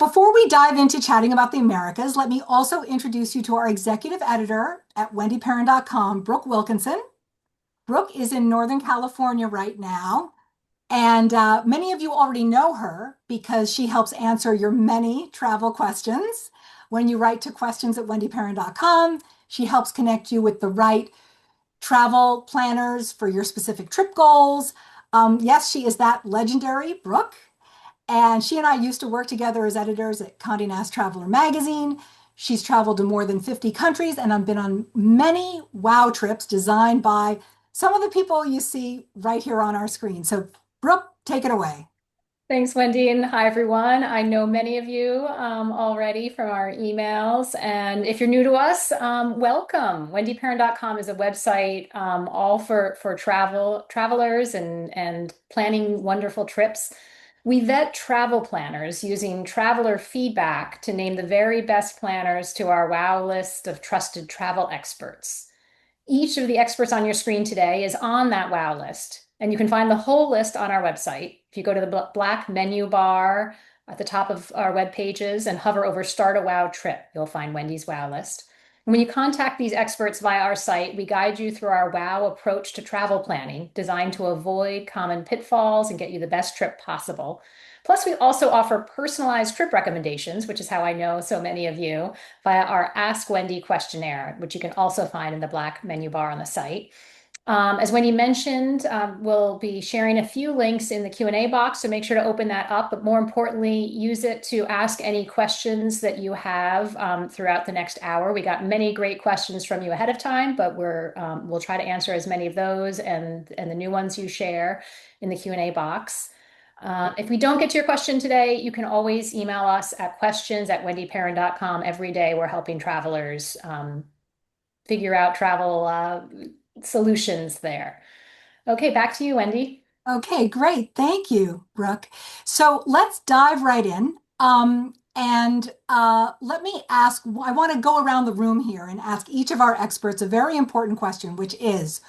before we dive into chatting about the Americas, let me also introduce you to our executive editor at WendyPerrin.com, Brooke Wilkinson. Brooke is in Northern California right now, and many of you already know her because she helps answer your many travel questions. When you write to questions at WendyPerrin.com, she helps connect you with the right travel planners for your specific trip goals. Yes, she is that legendary Brooke. And she and I used to work together as editors at Condé Nast Traveler magazine. She's traveled to more than 50 countries and I've been on many wow trips designed by some of the people you see right here on our screen. So, Brooke, take it away. Thanks, Wendy, and hi, everyone. I know many of you already from our emails, and if you're new to us, welcome. WendyPerrin.com is a website all for travelers and planning wonderful trips. We vet travel planners using traveler feedback to name the very best planners to our wow list of trusted travel experts. Each of the experts on your screen today is on that wow list, and you can find the whole list on our website. If you go to the black menu bar at the top of our web pages and hover over Start a Wow Trip, you'll find Wendy's wow list. And when you contact these experts via our site, we guide you through our wow approach to travel planning, designed to avoid common pitfalls and get you the best trip possible. Plus, we also offer personalized trip recommendations, which is how I know so many of you, via our Ask Wendy questionnaire, which you can also find in the black menu bar on the site. As Wendy mentioned, we'll be sharing a few links in the Q&A box, so make sure to open that up, but more importantly, use it to ask any questions that you have throughout the next hour. We got many great questions from you ahead of time, but we'll try to answer as many of those and the new ones you share in the Q&A box. If we don't get to your question today, you can always email us at questions@wendyperrin.com. Every day we're helping travelers figure out travel solutions there. Okay, back to you, Wendy. Okay, great. Thank you, Brooke. So let's dive right in. And let me ask, I want to go around the room here and ask each of our experts a very important question, which is,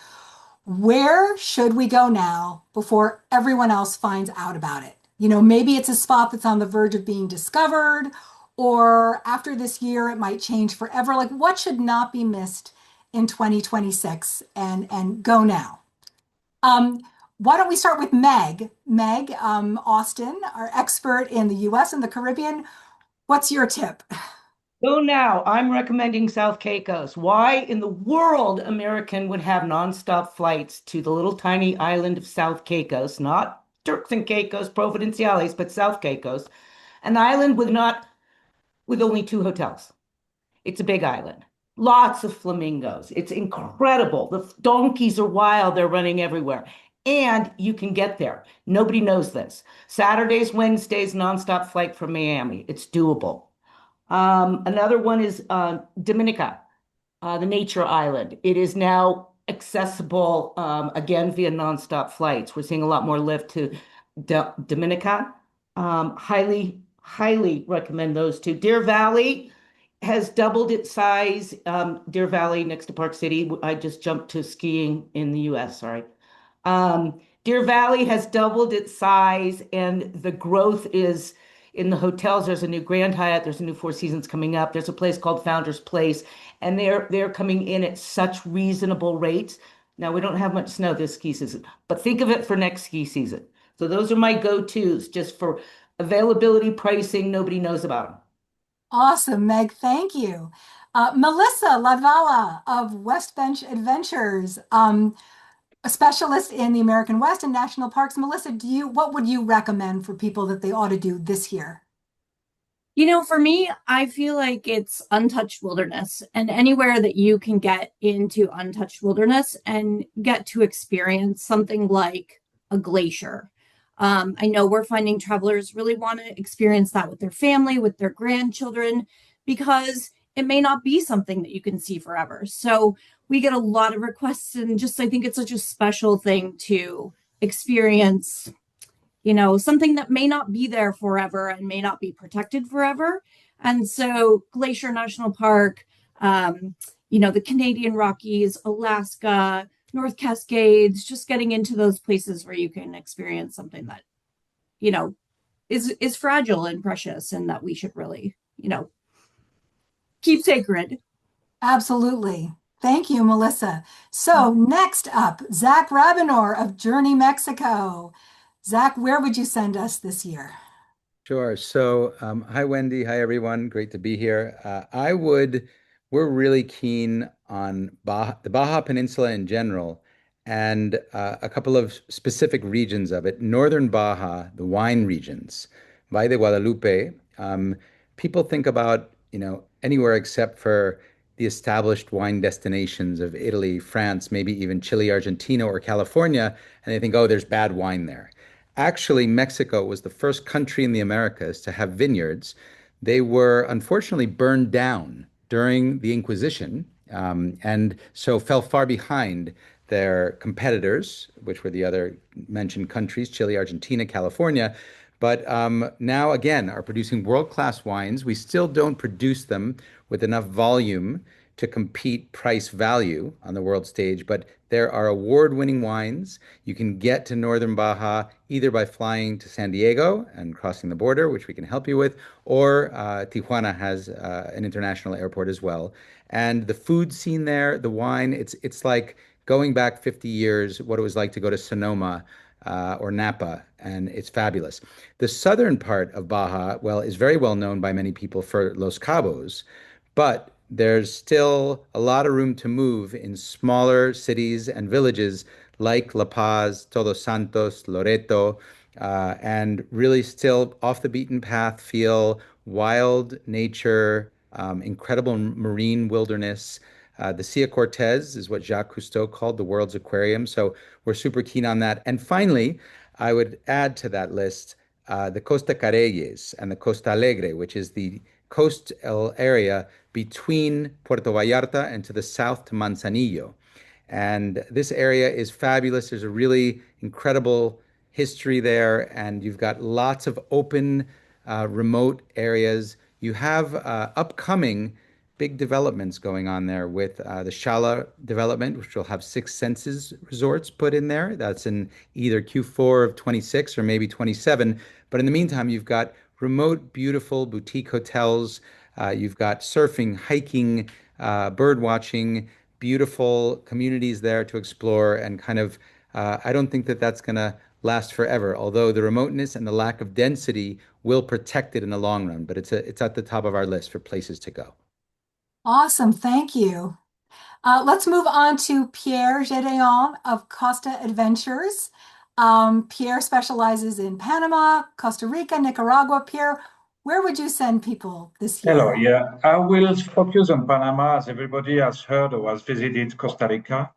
where should we go now before everyone else finds out about it? You know, maybe it's a spot that's on the verge of being discovered, or after this year, it might change forever. Like, what should not be missed in 2026 and go now? Um, why don't we start with Meg? Meg, Austin, our expert in the US and the Caribbean. What's your tip? So now I'm recommending South Caicos. Why in the world American would have nonstop flights to the little tiny island of South Caicos, not Turks and Caicos, Providenciales, but South Caicos, an island with only two hotels. It's a big island. Lots of flamingos. It's incredible. The donkeys are wild. They're running everywhere. And you can get there. Nobody knows this. Saturdays, Wednesdays, nonstop flight from Miami. It's doable. Another one is Dominica, the nature island. It is now accessible again via nonstop flights. We're seeing a lot more lift to Dominica. Highly recommend those two. Deer Valley has doubled its size. Deer Valley next to Park City. I just jumped to skiing in the US, sorry. Deer Valley has doubled its size, and the growth is in the hotels. There's a new Grand Hyatt, there's a new Four Seasons coming up. There's a place called Founder's Place, and they're coming in at such reasonable rates. Now we don't have much snow this ski season, but think of it for next ski season. So those are my go-tos just for availability, pricing, nobody knows about them. Awesome, Meg. Thank you. Melissa Ladvala of West Bench Adventures, a specialist in the American West and national parks. Melissa, what would you recommend for people that they ought to do this year? For me, I feel like it's untouched wilderness and anywhere that you can get into untouched wilderness and get to experience something like a glacier. I know we're finding travelers really want to experience that with their family, with their grandchildren, because it may not be something that you can see forever. So we get a lot of requests, and just I think it's such a special thing to experience, something that may not be there forever and may not be protected forever. And so Glacier National Park, the Canadian Rockies, Alaska, North Cascades, just getting into those places where you can experience something that, you know, is fragile and precious, and that we should really, keep sacred. Absolutely. Thank you, Melissa. So next up, Zach Rabinor of Journey Mexico. Zach, where would you send us this year? Sure. So, hi, Wendy. Hi, everyone. Great to be here. We're really keen on the Baja Peninsula in general and a couple of specific regions of it. Northern Baja, the wine regions, Valle de Guadalupe. People think about, anywhere except for the established wine destinations of Italy, France, maybe even Chile, Argentina, or California, and they think, oh, there's bad wine there. Actually, Mexico was the first country in the Americas to have vineyards. They were unfortunately burned down during the Inquisition, and so fell far behind their competitors, which were the other mentioned countries, Chile, Argentina, California. But now, again, are producing world-class wines. We still don't produce them with enough volume to compete price value on the world stage, but there are award-winning wines. You can get to Northern Baja either by flying to San Diego and crossing the border, which we can help you with, or Tijuana has an international airport as well. And the food scene there, the wine, it's like going back 50 years, what it was like to go to Sonoma or Napa, and it's fabulous. The southern part of Baja, well, is very well known by many people for Los Cabos, but there's still a lot of room to move in smaller cities and villages like La Paz, Todos Santos, Loreto, and really still off the beaten path feel wild nature, incredible marine wilderness. The Sia Cortez is what Jacques Cousteau called the world's aquarium. So we're super keen on that. And finally, I would add to that list the Costa Careyes and the Costa Alegre, which is the coastal area between Puerto Vallarta and to the south to Manzanillo. And this area is fabulous. There's a really incredible history there, and you've got lots of open, remote areas. You have upcoming big developments going on there with the Shala development, which will have Six Senses resorts put in there. That's in either Q4 of 26 or maybe 27. But in the meantime, you've got remote, beautiful boutique hotels. You've got surfing, hiking, bird watching, beautiful communities there to explore. And kind of, I don't think that that's going to last forever, although the remoteness and the lack of density will protect it in the long run. But it's at the top of our list for places to go. Awesome. Thank you. Let's move on to Pierre Gedeon of Costa Adventures. Pierre specializes in Panama, Costa Rica, Nicaragua. Pierre, where would you send people this Hello, year? yeah. I will focus on Panama, as everybody has heard or has visited Costa Rica.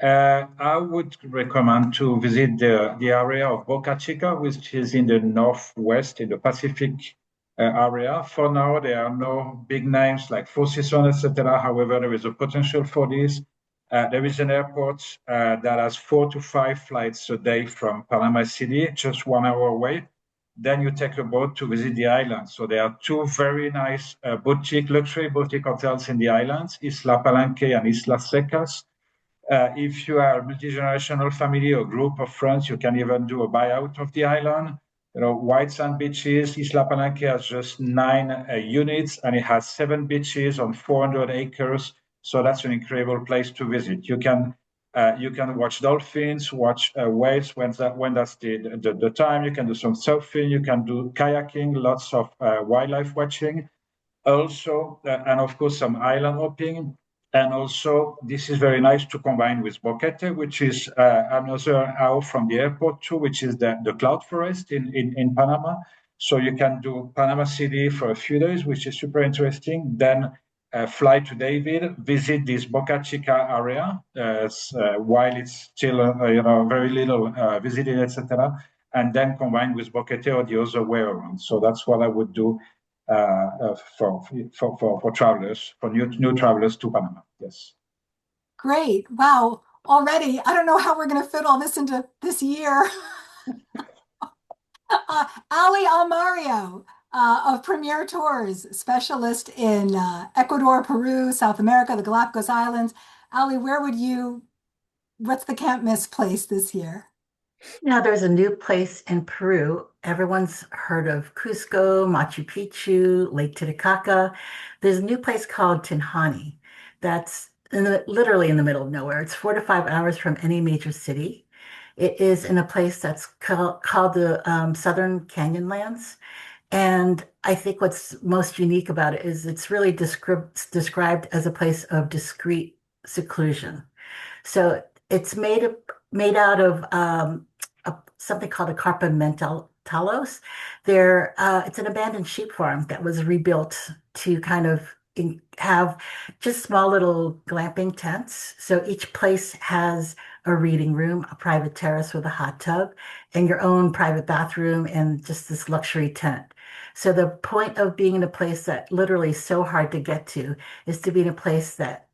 I would recommend to visit the area of Boca Chica, which is in the northwest in the Pacific area. For now, there are no big names like Four Seasons, etc. However, there is a potential for this. There is an airport that has 4 to 5 flights a day from Panama City, just 1 hour away. Then you take a boat to visit the island. So there are two very nice luxury boutique hotels in the islands, Isla Palenque and Isla Secas. If you are a multi-generational family or group of friends, you can even do a buyout of the island. White sand beaches. Isla Palenque has just 9 units, and it has 7 beaches on 400 acres. So that's an incredible place to visit. You can watch dolphins, watch waves when that's the time. You can do some surfing. You can do kayaking. Lots of wildlife watching. Also, and of course, some island hopping. And also, this is very nice to combine with Boquete, which is another hour from the airport too, which is the cloud forest in Panama. So you can do Panama City for a few days, which is super interesting. Then fly to David, visit this Boca Chica area while it's still very little visited, etc. And then combine with Boquete or the other way around. So that's what I would do for travelers, for new travelers to Panama. Yes. Great. Wow. Already, I don't know how we're going to fit all this into this year. Ali Almario of Premier Tours, specialist in Ecuador, Peru, South America, the Galapagos Islands. Ali, what's the can't miss place this year? Now, there's a new place in Peru. Everyone's heard of Cusco, Machu Picchu, Lake Titicaca. There's a new place called Tinhani that's literally in the middle of nowhere. It's 4 to 5 hours from any major city. It is in a place that's called the Southern Canyonlands. And I think what's most unique about it is it's really described as a place of discreet seclusion. So it's made out of something called a talos. It's an abandoned sheep farm that was rebuilt to kind of have just small little glamping tents. So each place has a reading room, a private terrace with a hot tub, and your own private bathroom and just this luxury tent. So the point of being in a place that literally is so hard to get to is to be in a place that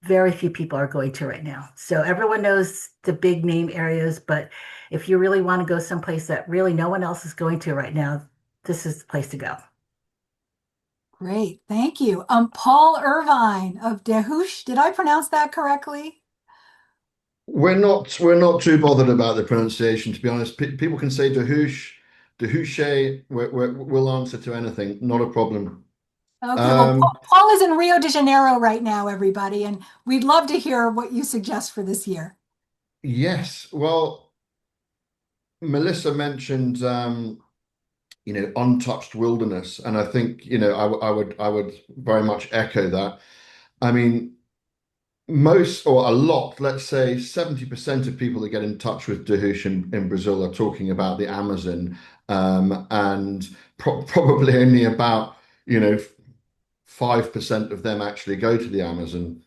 very few people are going to right now. So everyone knows the big name areas, but if you really want to go someplace that really no one else is going to right now, this is the place to go. Great, thank you. Paul Irvine of Dehush, did I pronounce that correctly? We're not too bothered about the pronunciation, to be honest. People can say Dahoosh, Dahushe. We'll answer to anything, not a problem. Okay, well, Um, Paul is in Rio de Janeiro right now, everybody, and we'd love to hear what you suggest for this year. yes. Well, Melissa mentioned untouched wilderness, and I think I would very much echo that. I mean, most or a lot, let's say 70% of people that get in touch with Dahush in Brazil are talking about the Amazon, and probably only about 5% of them actually go to the Amazon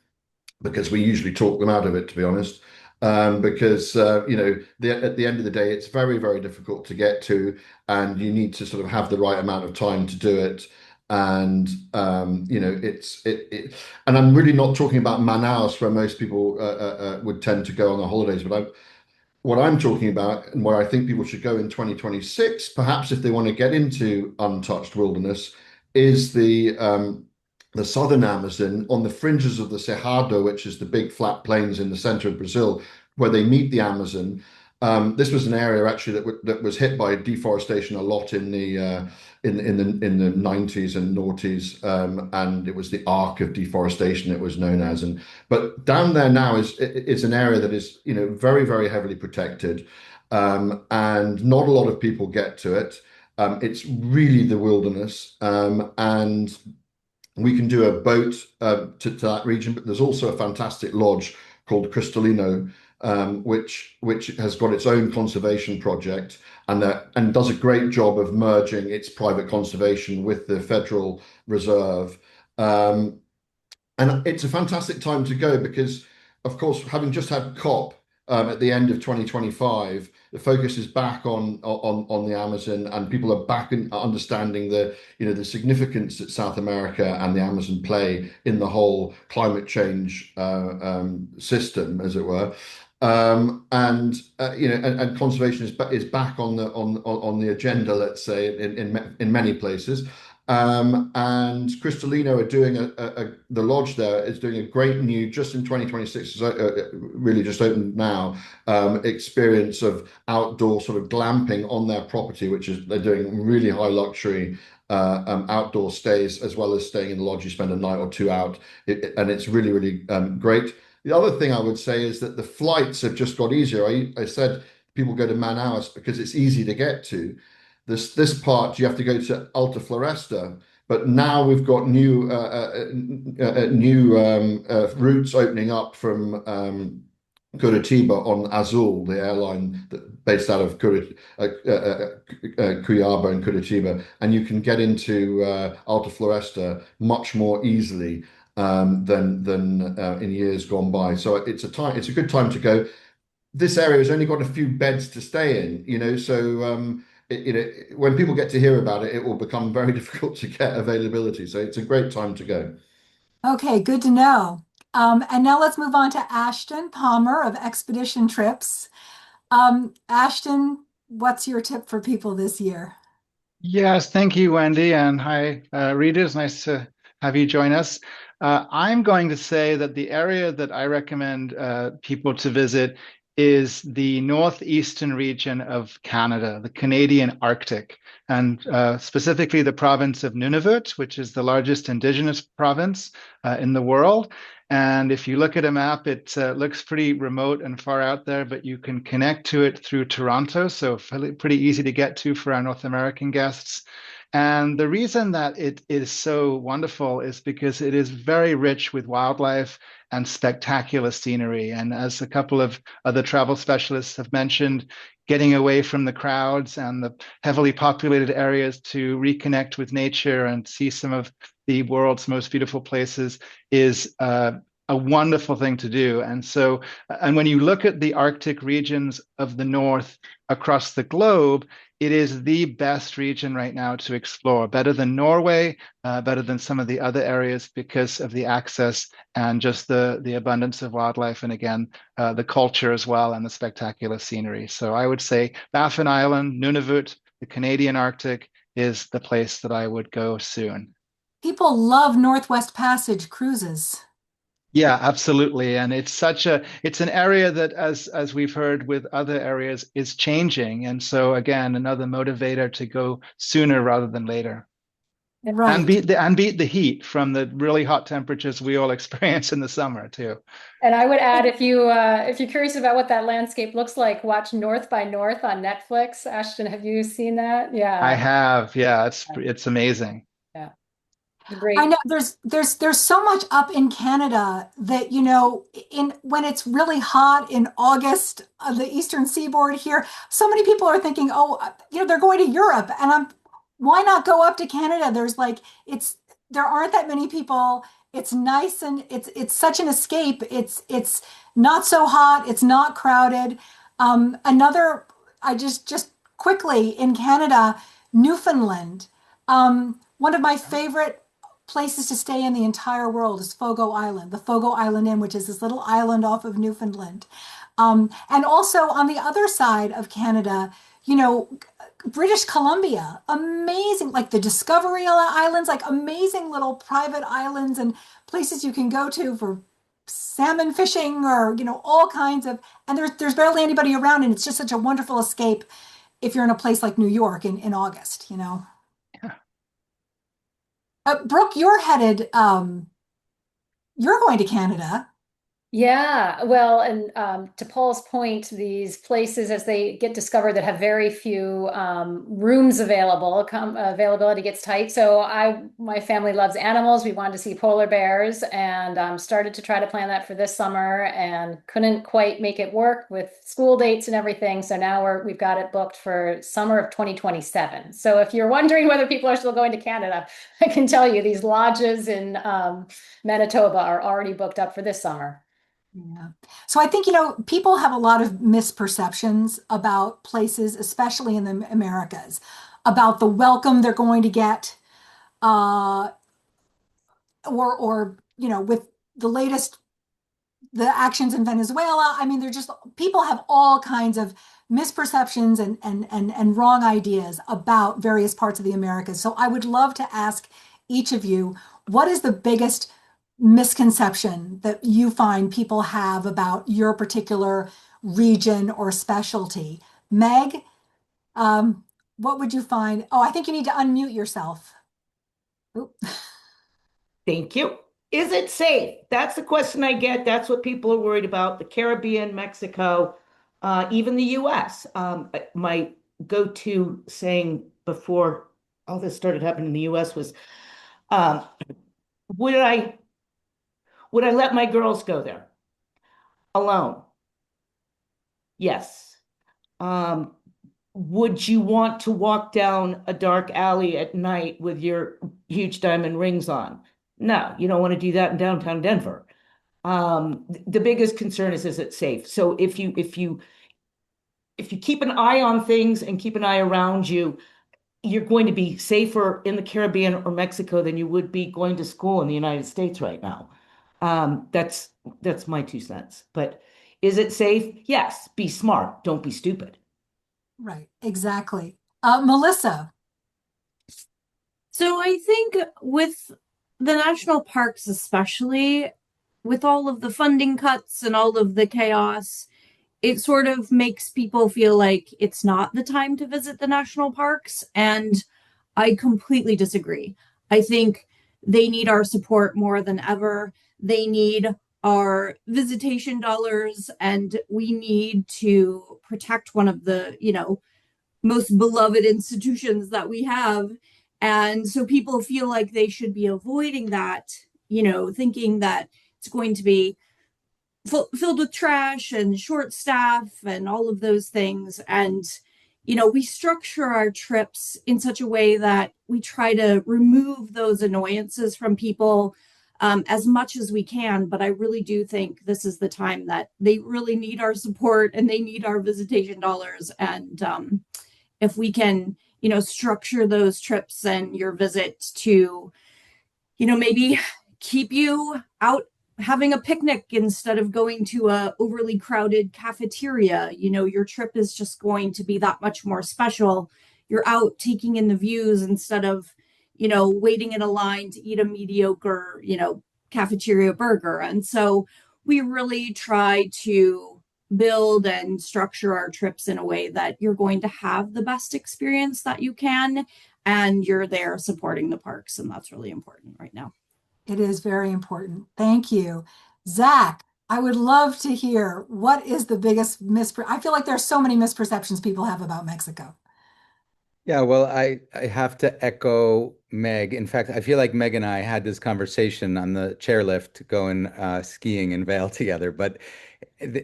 because we usually talk them out of it, to be honest. Because at the end of the day, it's very, very difficult to get to, and you need to sort of have the right amount of time to do it. And and I'm really not talking about Manaus, where most people would tend to go on their holidays, but what I'm talking about and where I think people should go in 2026, perhaps if they want to get into untouched wilderness, is the southern Amazon on the fringes of the Cerrado, which is the big flat plains in the center of Brazil, where they meet the Amazon. This was an area actually that was hit by deforestation a lot in the 90s and noughties, and it was the arc of deforestation it was known as. But down there now is an area that is very, very heavily protected, and not a lot of people get to it. It's really the wilderness, and we can do a boat to that region, but there's also a fantastic lodge called Cristalino, which has got its own conservation project and does a great job of merging its private conservation with the Federal Reserve. And it's a fantastic time to go because, of course, having just had COP at the end of 2025, the focus is back on the Amazon, and people are back in understanding the significance that South America and the Amazon play in the whole climate change system, as it were. And conservation is back on the agenda, let's say, in many places. And Cristalino are doing the lodge there is doing a great new, just in 2026, really just opened now, experience of outdoor sort of glamping on their property, which is they're doing really high luxury outdoor stays as well as staying in the lodge. You spend a night or two out, and it's really, really great. The other thing I would say is that the flights have just got easier. I said people go to Manaus because it's easy to get to. This part you have to go to Alta Floresta, but now we've got new routes opening up from Curitiba on Azul, the airline based out of Cuiabá and Curitiba, and you can get into Alta Floresta much more easily than in years gone by. So it's a good time to go. This area has only got a few beds to stay in, so when people get to hear about it, it will become very difficult to get availability. So it's a great time to go. Okay, good to know. And now let's move on to Ashton Palmer of Expedition Trips. Ashton, what's your tip for people this year? Yes, thank you, Wendy, and hi, Rita. It's nice to have you join us. I'm going to say that the area that I recommend people to visit is the northeastern region of Canada, the Canadian Arctic, and specifically the province of Nunavut, which is the largest Indigenous province in the world. And if you look at a map, it looks pretty remote and far out there, but you can connect to it through Toronto, so pretty easy to get to for our North American guests. And the reason that it is so wonderful is because it is very rich with wildlife and spectacular scenery. And as a couple of other travel specialists have mentioned, getting away from the crowds and the heavily populated areas to reconnect with nature and see some of the world's most beautiful places is a wonderful thing to do. And when you look at the Arctic regions of the North across the globe, it is the best region right now to explore, better than Norway, better than some of the other areas because of the access and just the abundance of wildlife. And again, the culture as well and the spectacular scenery. So I would say Baffin Island, Nunavut, the Canadian Arctic is the place that I would go soon. People love Northwest Passage cruises. Yeah, absolutely. And it's an area that as we've heard with other areas is changing. And so again, another motivator to go sooner rather than later. And Right. beat the heat from the really hot temperatures we all experience in the summer too. And I would add, if you're curious about what that landscape looks like, watch North by North on Netflix. Ashton, have you seen that? I Yeah. have. Yeah, it's amazing. Yeah. I Great. know there's so much up in Canada that, in when it's really hot in August, the eastern seaboard here, so many people are thinking, oh, they're going to Europe, and why not go up to Canada? There aren't that many people. It's nice, and it's such an escape. It's not so hot. It's not crowded. Another, I just quickly in Canada, Newfoundland. One of my favorite places to stay in the entire world is Fogo Island, the Fogo Island Inn, which is this little island off of Newfoundland. And also on the other side of Canada, British Columbia, amazing, like the Discovery Islands, like amazing little private islands and places you can go to for salmon fishing or, all kinds of, and there's barely anybody around, and it's just such a wonderful escape if you're in a place like New York in August. Brooke, you're going to Canada. Yeah, well, and to Paul's point, these places, as they get discovered, that have very few rooms available, availability gets tight. So my family loves animals. We wanted to see polar bears, and started to try to plan that for this summer, and couldn't quite make it work with school dates and everything. So now we've got it booked for summer of 2027. So if you're wondering whether people are still going to Canada, I can tell you these lodges in Manitoba are already booked up for this summer. Yeah. So I think, people have a lot of misperceptions about places, especially in the Americas, about the welcome they're going to get, uh, or, with the actions in Venezuela. I mean, people have all kinds of misperceptions and wrong ideas about various parts of the Americas. So I would love to ask each of you, what is the biggest misconception that you find people have about your particular region or specialty? Meg, what would you find? Oh, I think you need to unmute yourself. Oop. Thank you. Is it safe? That's the question I get. That's what people are worried about. The Caribbean, Mexico, even the US. My go-to saying before all this started happening in the US was, um, would I let my girls go there alone? Yes. Um, would you want to walk down a dark alley at night with your huge diamond rings on? No, you don't want to do that in downtown Denver. The biggest concern is it safe? So if you keep an eye on things and keep an eye around you, you're going to be safer in the Caribbean or Mexico than you would be going to school in the United States right now. That's my 2 cents. But is it safe? Yes. Be smart. Don't be stupid. Right, exactly. Melissa. So I think with the national parks, especially with all of the funding cuts and all of the chaos, it sort of makes people feel like it's not the time to visit the national parks. And I completely disagree. I think they need our support more than ever. They need our visitation dollars, and we need to protect one of the, most beloved institutions that we have. And so people feel like they should be avoiding that, thinking that it's going to be filled with trash and short staff and all of those things. And, we structure our trips in such a way that we try to remove those annoyances from people as much as we can. But I really do think this is the time that they really need our support and they need our visitation dollars. And if we can, structure those trips and your visit to, maybe keep you out having a picnic instead of going to a overly crowded cafeteria. Your trip is just going to be that much more special. You're out taking in the views instead of, waiting in a line to eat a mediocre, cafeteria burger. And so we really try to build and structure our trips in a way that you're going to have the best experience that you can, and you're there supporting the parks. And that's really important right now. It is very important. Thank you. Zach, I would love to hear what is the biggest I feel like there's so many misperceptions people have about Mexico. Yeah, well, I have to echo Meg. In fact, I feel like Meg and I had this conversation on the chairlift going skiing in Vail together. But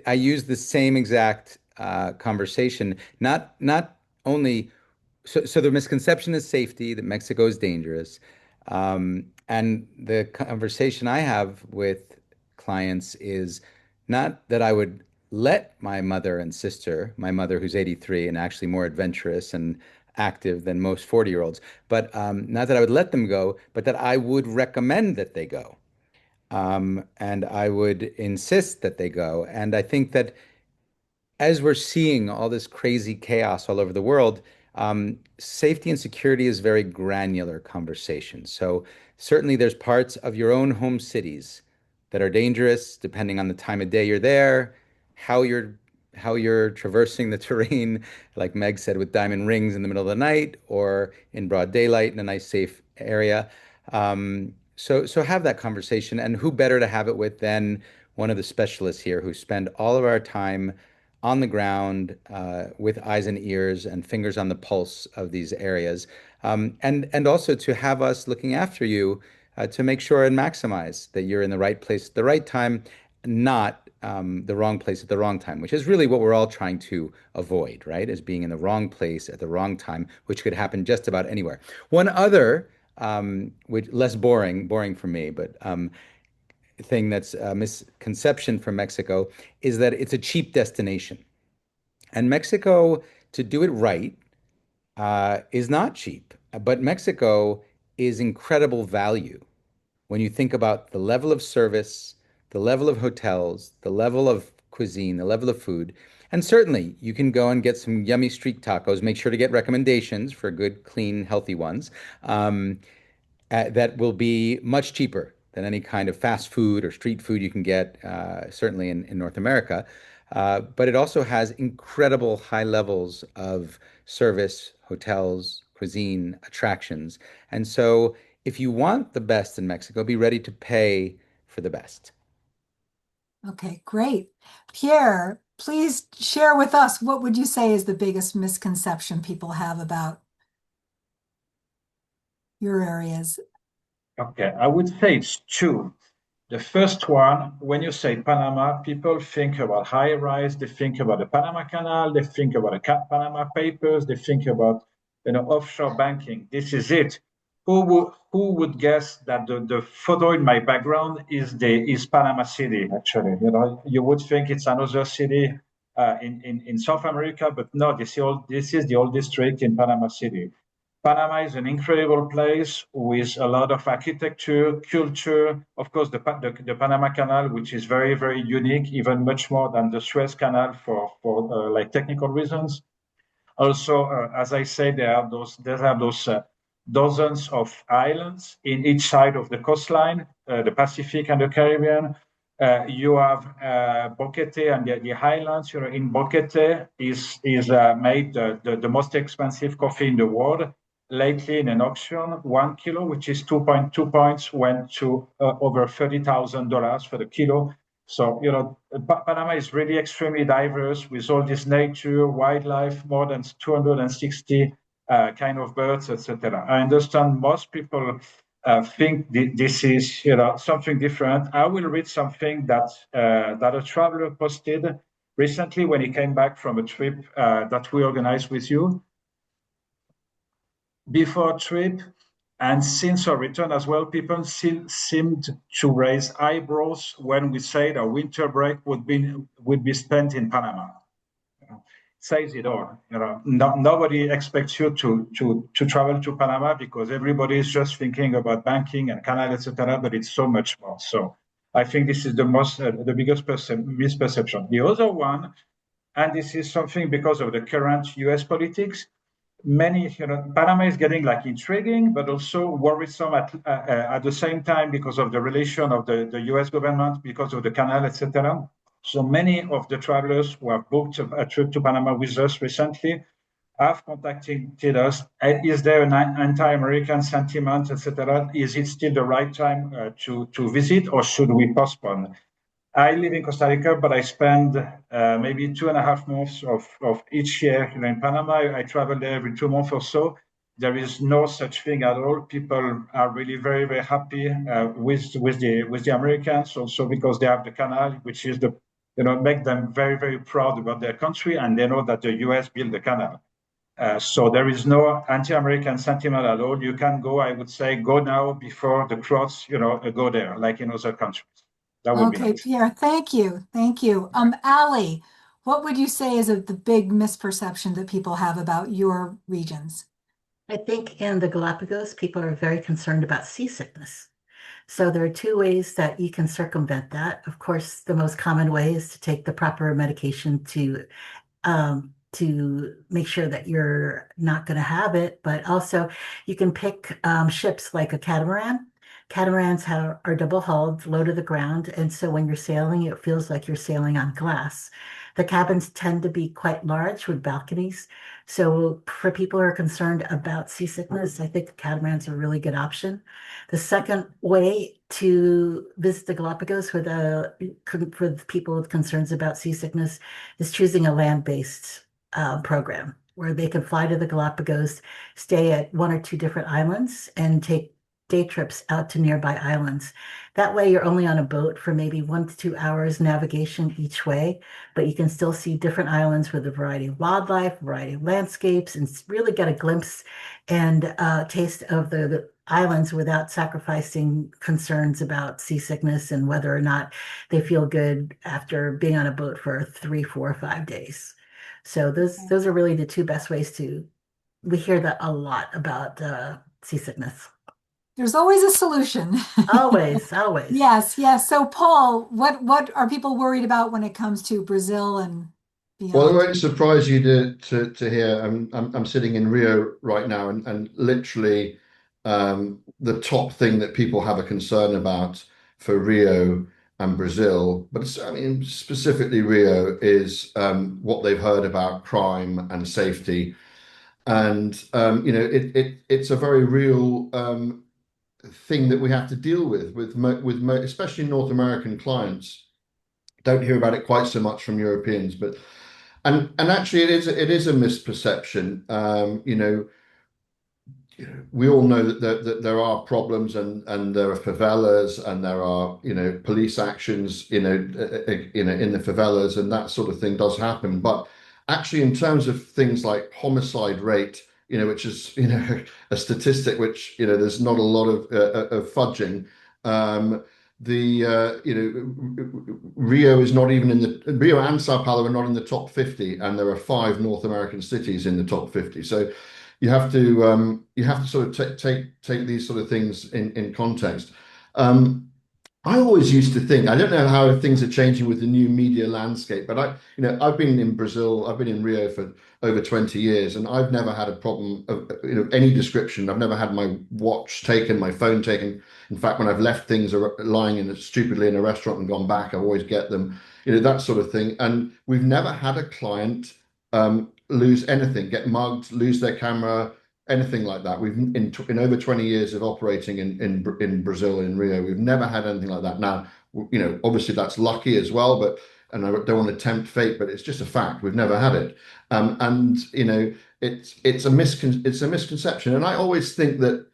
I used the same exact conversation. Not only so the misconception is safety, that Mexico is dangerous. And the conversation I have with clients is not that I would let my mother and sister, my mother who's 83 and actually more adventurous and active than most 40-year-olds, but not that I would let them go, but that I would recommend that they go. And I would insist that they go. And I think that as we're seeing all this crazy chaos all over the world, safety and security is very granular conversation. So certainly there's parts of your own home cities that are dangerous depending on the time of day you're there, how you're how you're traversing the terrain, like Meg said, with diamond rings in the middle of the night or in broad daylight in a nice safe area. So have that conversation, and who better to have it with than one of the specialists here who spend all of our time on the ground with eyes and ears and fingers on the pulse of these areas, and also to have us looking after you to make sure and maximize that you're in the right place at the right time, not the wrong place at the wrong time, which is really what we're all trying to avoid, right? Is being in the wrong place at the wrong time, which could happen just about anywhere. One other, which less boring for me, but thing that's a misconception from Mexico is that it's a cheap destination. And Mexico, to do it right, is not cheap. But Mexico is incredible value when you think about the level of service, the level of hotels, the level of cuisine, the level of food. And certainly you can go and get some yummy street tacos. Make sure to get recommendations for good, clean, healthy ones. That will be much cheaper than any kind of fast food or street food you can get, certainly in North America. But it also has incredible high levels of service, hotels, cuisine, attractions. And so if you want the best in Mexico, be ready to pay for the best. Okay, great. Pierre, please share with us what would you say is the biggest misconception people have about your areas? Okay, I would say it's two. The first one, when you say Panama, people think about high rise, they think about the Panama Canal, they think about the Panama Papers, they think about offshore banking. This is it. Who would guess that the photo in my background is Panama City? Actually, you would think it's another city in South America, but no, this is the old district in Panama City. Panama is an incredible place with a lot of architecture, culture. Of course, the Panama Canal, which is very, very unique, even much more than the Suez Canal for like technical reasons. Also, as I said, there are those dozens of islands in each side of the coastline, the Pacific and the Caribbean. You have Boquete and the highlands. In Boquete is made the most expensive coffee in the world. Lately, in an auction, 1 kilo, which is 2.2 points, went to over $30,000 for the kilo. So, Panama is really extremely diverse with all this nature, wildlife, more than 260 kind of birds, etc. I understand most people think this is something different. I will read something that a traveler posted recently when he came back from a trip that we organized with you. Before trip and since our return as well, people seemed to raise eyebrows when we said our winter break would be spent in Panama. Says it all. Nobody expects you to travel to Panama because everybody is just thinking about banking and canal, etc. But it's so much more. So I think this is the biggest misperception. The other one, and this is something because of the current U.S. politics, Panama is getting like intriguing, but also worrisome at the same time because of the relation of the U.S. government, because of the canal, etc. So many of the travelers who have booked a trip to Panama with us recently have contacted us. Is there an anti-American sentiment, etc.? Is it still the right time to visit, or should we postpone? I live in Costa Rica, but I spend maybe 2.5 months of each year in Panama. I travel there every 2 months or so. There is no such thing at all. People are really very, very happy with the Americans, also because they have the canal, which is make them very, very proud about their country, and they know that the US built the canal. So there is no anti-American sentiment at all. You can go, I would say, go now before the crowds, go there, like in other countries. That would be Okay, nice. Pierre, thank you. Thank you. Ali, what would you say is the big misperception that people have about your regions? I think in the Galapagos, people are very concerned about seasickness. So there are two ways that you can circumvent that. Of course, the most common way is to take the proper medication to make sure that you're not going to have it. But also, you can pick ships like a catamaran. Catamarans are double hulled, low to the ground, and so when you're sailing, it feels like you're sailing on glass. The cabins tend to be quite large with balconies. So for people who are concerned about seasickness, I think the catamarans are a really good option. The second way to visit the Galapagos for the people with concerns about seasickness is choosing a land-based program where they can fly to the Galapagos, stay at one or two different islands, and take day trips out to nearby islands. That way, you're only on a boat for maybe 1 to 2 hours navigation each way, but you can still see different islands with a variety of wildlife, variety of landscapes, and really get a glimpse and taste of the islands without sacrificing concerns about seasickness and whether or not they feel good after being on a boat for 3, 4, 5 days. So those are really the two best ways we hear that a lot about seasickness. There's always a solution. Always, always. Yes, yes. So, Paul, what are people worried about when it comes to Brazil and Well, it beyond? won't surprise you to hear. I'm sitting in Rio right now, and literally the top thing that people have a concern about for Rio and Brazil, but I mean specifically Rio, is what they've heard about crime and safety, and it's a very real thing that we have to deal with especially North American clients. Don't hear about it quite so much from Europeans, but and actually it is a misperception. We all know that there are problems, and there are favelas, and there are police actions in the favelas, and that sort of thing does happen. But actually, in terms of things like homicide rate, which is a statistic which there's not a lot of fudging. Rio is not even Rio and Sao Paulo are not in the top 50, and there are 5 North American cities in the top 50. So you have to sort of take these sort of things in context. I always used to think, I don't know how things are changing with the new media landscape, but I've been in Brazil, I've been in Rio for over 20 years, and I've never had a problem of, any description. I've never had my watch taken, my phone taken. In fact, when I've left things lying stupidly in a restaurant and gone back, I always get them, that sort of thing. And we've never had a client lose anything, get mugged, lose their camera, anything like that. We've in over 20 years of operating in Brazil, in Rio, we've never had anything like that. Now, obviously that's lucky as well, but and I don't want to tempt fate, but it's just a fact. We've never had it, and it's a misconception. And I always think that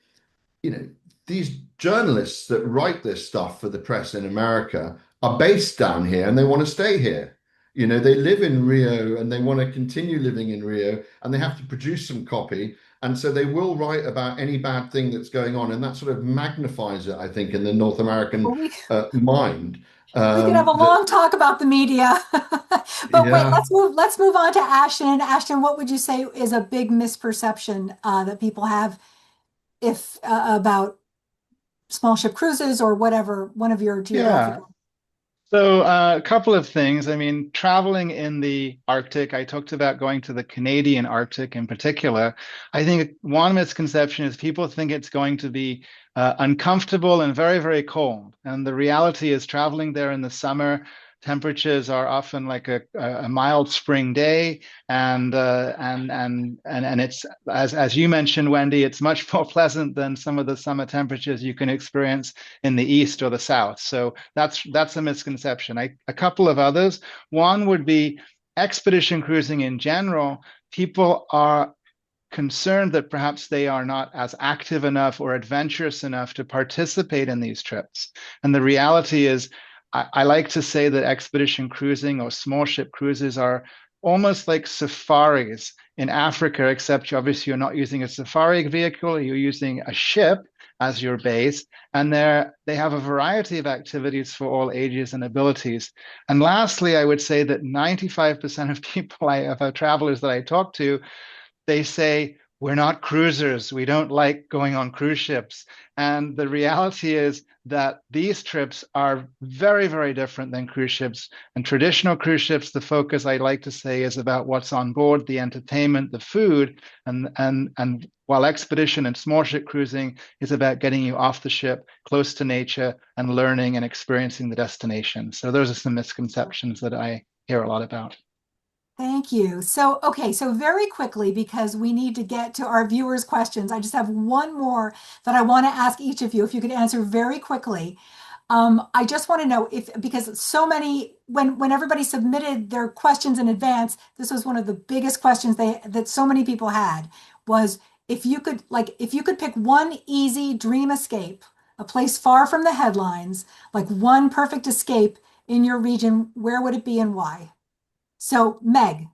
you know, these journalists that write this stuff for the press in America are based down here and they want to stay here. They live in Rio and they want to continue living in Rio and they have to produce some copy. And so they will write about any bad thing that's going on. And that sort of magnifies it, I think, in the North Well, American we mind. we could have a That, long talk about the media. But wait, yeah. let's move on to Ashton. Ashton, what would you say is a big misperception that people have if about small ship cruises or whatever one of your Yeah. geographical? So, a couple of things. I mean, traveling in the Arctic, I talked about going to the Canadian Arctic in particular. I think one misconception is people think it's going to be uncomfortable and very, very cold. And the reality is, traveling there in the summer, temperatures are often like a mild spring day, and it's as you mentioned, Wendy, it's much more pleasant than some of the summer temperatures you can experience in the east or the south. So that's a misconception. A couple of others. One would be expedition cruising in general. People are concerned that perhaps they are not as active enough or adventurous enough to participate in these trips. And the reality is, I like to say that expedition cruising or small ship cruises are almost like safaris in Africa, except obviously you're not using a safari vehicle, you're using a ship as your base, and they have a variety of activities for all ages and abilities. And lastly, I would say that 95% of people, of travelers that I talk to, they say, we're not cruisers. We don't like going on cruise ships. And the reality is that these trips are very, very different than cruise ships. And traditional cruise ships, the focus, I like to say, is about what's on board, the entertainment, the food, and while expedition and small ship cruising is about getting you off the ship, close to nature, and learning and experiencing the destination. So those are some misconceptions that I hear a lot about. Thank you. So, okay, so very quickly, because we need to get to our viewers' questions, I just have one more that I want to ask each of you, if you could answer very quickly. I just want to know if, because so many, when everybody submitted their questions in advance, this was one of the biggest questions that so many people had was if you could pick one easy dream escape, a place far from the headlines, like one perfect escape in your region, where would it be and why? So, Meg,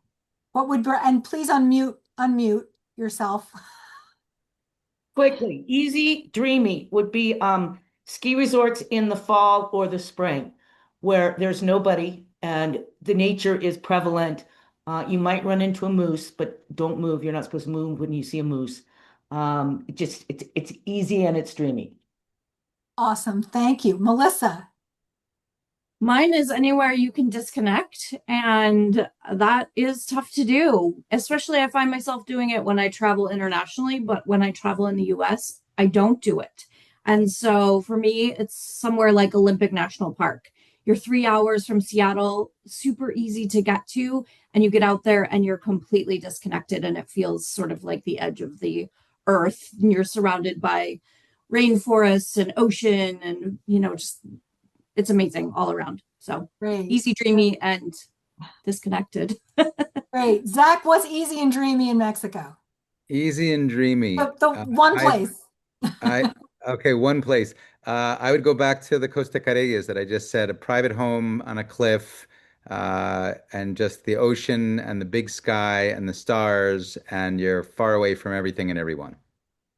and please unmute yourself. Quickly, easy, dreamy would be ski resorts in the fall or the spring where there's nobody and the nature is prevalent. You might run into a moose, but don't move. You're not supposed to move when you see a moose. It's easy and it's dreamy. Awesome. Thank you. Melissa. Mine is anywhere you can disconnect, and that is tough to do, especially I find myself doing it when I travel internationally, but when I travel in the US, I don't do it. And so for me, it's somewhere like Olympic National Park. You're 3 hours from Seattle, super easy to get to, and you get out there and you're completely disconnected, and it feels sort of like the edge of the earth, and you're surrounded by rainforests and ocean and just it's amazing all around. So Great. easy, dreamy, and disconnected. Great. Zach, what's easy and dreamy in Mexico? Easy and dreamy. The one place. I okay, one place. I would go back to the Costa Careyes that I just said, a private home on a cliff, and just the ocean and the big sky and the stars, and you're far away from everything and everyone.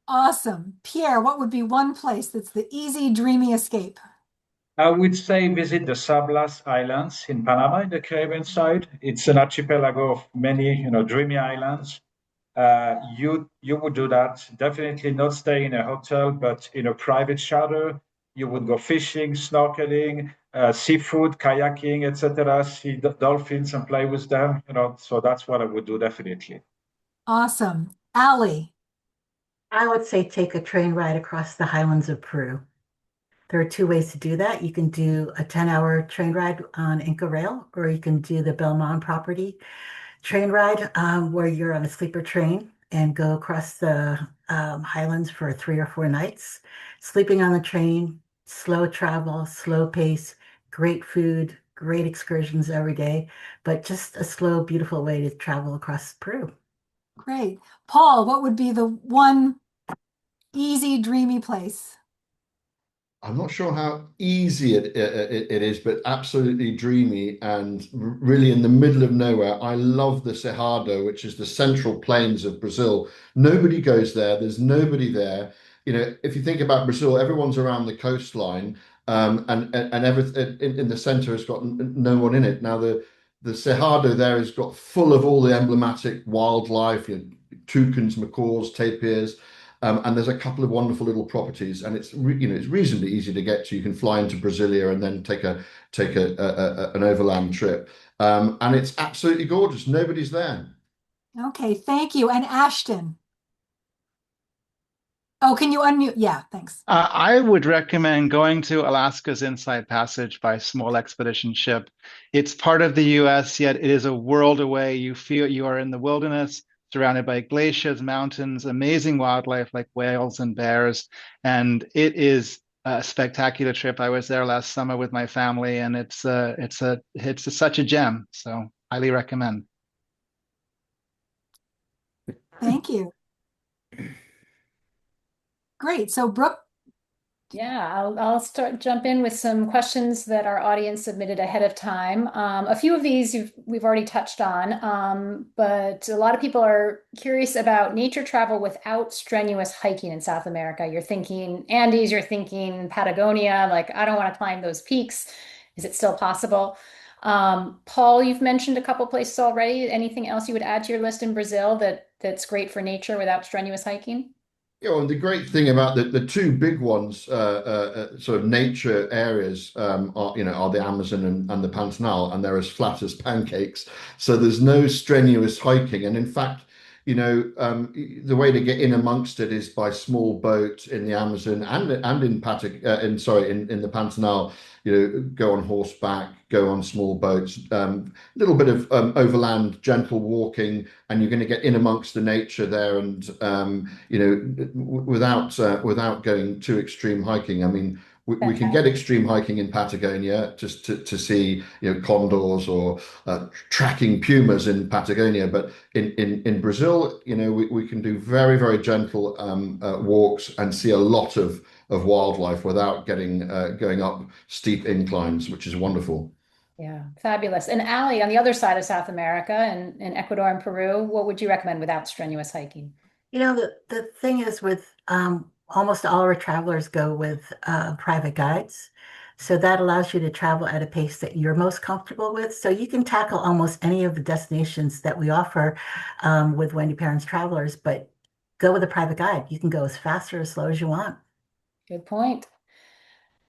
Awesome. Pierre, what would be one place that's the easy, dreamy escape? I would say visit the Sablas Islands in Panama, in the Caribbean side. It's an archipelago of many, dreamy islands. You would do that. Definitely not stay in a hotel, but in a private charter. You would go fishing, snorkeling, seafood, kayaking, etc. See the dolphins and play with them. So that's what I would do definitely. Awesome. Allie. I would say take a train ride across the highlands of Peru. There are two ways to do that. You can do a 10-hour train ride on Inca Rail, or you can do the Belmont property train ride where you're on a sleeper train and go across the highlands for 3 or 4 nights. Sleeping on the train, slow travel, slow pace, great food, great excursions every day, but just a slow, beautiful way to travel across Peru. Great. Paul, what would be the one easy, dreamy place? I'm not sure how easy it is, but absolutely dreamy and really in the middle of nowhere. I love the Cerrado, which is the central plains of Brazil. Nobody goes there. There's nobody there. If you think about Brazil, everyone's around the coastline, and everything in the center has got no one in it. Now the Cerrado there has got full of all the emblematic wildlife, toucans, macaws, tapirs. And there's a couple of wonderful little properties, and it's reasonably easy to get to. You can fly into Brasilia and then take an overland trip, and it's absolutely gorgeous. Nobody's there. Okay, thank you. And Ashton. Oh, can you unmute? Yeah, thanks. I would recommend going to Alaska's Inside Passage by small expedition ship. It's part of the US, yet it is a world away. You feel you are in the wilderness, surrounded by glaciers, mountains, amazing wildlife like whales and bears. And it is a spectacular trip. I was there last summer with my family, and it's such a gem. So highly recommend. Thank you. Great. So Brooke. Yeah, I'll jump in with some questions that our audience submitted ahead of time. A few of these we've already touched on, but a lot of people are curious about nature travel without strenuous hiking in South America. You're thinking Andes, you're thinking Patagonia, like I don't want to climb those peaks. Is it still possible? Paul, you've mentioned a couple places already. Anything else you would add to your list in Brazil that's great for nature without strenuous hiking? And the great thing about the two big ones, sort of nature areas, are the Amazon and the Pantanal, and they're as flat as pancakes. So there's no strenuous hiking, and in fact, the way to get in amongst it is by small boat in the Amazon and in the Pantanal. Go on horseback, go on small boats, little bit of overland, gentle walking, and you're going to get in amongst the nature there, and without going too extreme hiking. I mean, we can get extreme hiking in Patagonia just to see condors or tracking pumas in Patagonia, but in Brazil, we can do very, very gentle walks and see a lot of wildlife without going up steep inclines, which is wonderful. Yeah, fabulous. And Allie, on the other side of South America in Ecuador and Peru, what would you recommend without strenuous hiking? The thing is with almost all our travelers go with private guides. So that allows you to travel at a pace that you're most comfortable with. So you can tackle almost any of the destinations that we offer with Wendy Perrin's Travelers, but go with a private guide. You can go as fast or as slow as you want. Good point.